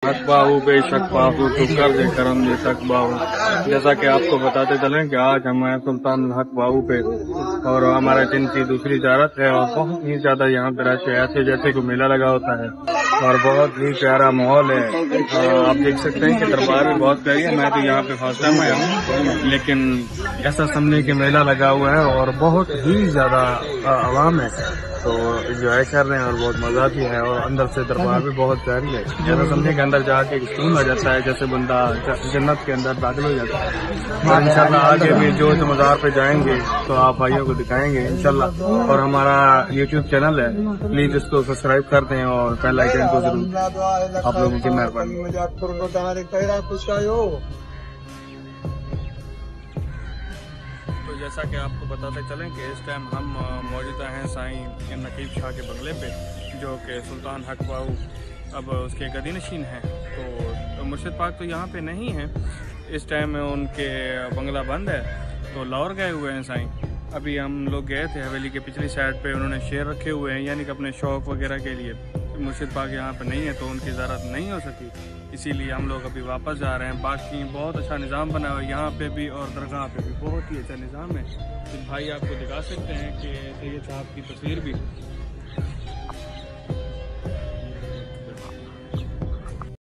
हक बाहू बेशक बाहू तो कर दे करम दे तक बाहू। जैसा कि आपको बताते चलें कि आज हम हैं सुल्तान हक बाहू पे और हमारे दिन की दूसरी ज़ियारत है और बहुत ही ज्यादा यहाँ पे रहते हैं ऐसे जैसे कोई मेला लगा होता है और बहुत ही प्यारा माहौल है। आप देख सकते हैं कि दरबार भी बहुत प्यारी है। मैं तो यहाँ पे फर्स्ट टाइम आया हूँ, लेकिन ऐसा समझने के मेला लगा हुआ है और बहुत ही ज्यादा आवाम है, तो इंजॉय कर रहे हैं और बहुत मजा भी है। और अंदर से दरबार भी बहुत प्यारी है, जैसा समझने के अंदर जाके एक सुकून आ जाता है, जैसे बंदा जन्नत के अंदर दाखिल हो जाता है। और इंशाल्लाह आगे भी जो मज़ार पे जाएंगे तो आप भाइयों को दिखाएंगे इंशाल्लाह। और हमारा यूट्यूब चैनल है, प्लीज इसको सब्सक्राइब कर दें और बेल आइकन को जरूर। आप लोगों की मेहरबानी। तो जैसा कि आपको बताते चलें कि इस टाइम हम मौजूदा हैं साईं नकीब शाह के बंगले पे, जो कि सुल्तान हक बाहू अब उसके गदी नशीन हैं। तो मुर्शिद पाक तो यहाँ पे नहीं है इस टाइम, उनके बंगला बंद है, तो लाहौर गए हुए हैं साईं। अभी हम लोग गए थे हवेली के पिछली साइड पे, उन्होंने शेर रखे हुए हैं यानी कि अपने शौक वगैरह के लिए। मुर्शिद पाक यहाँ पे नहीं है तो उनकी ज़ियारत नहीं हो सकी, इसीलिए हम लोग अभी वापस जा रहे हैं। बाकी बहुत अच्छा निज़ाम बना हुआ है यहाँ पे भी और दरगाह पे भी बहुत ही अच्छा निज़ाम है। तो भाई आपको दिखा सकते हैं कि सैयद साहब की तस्वीर भी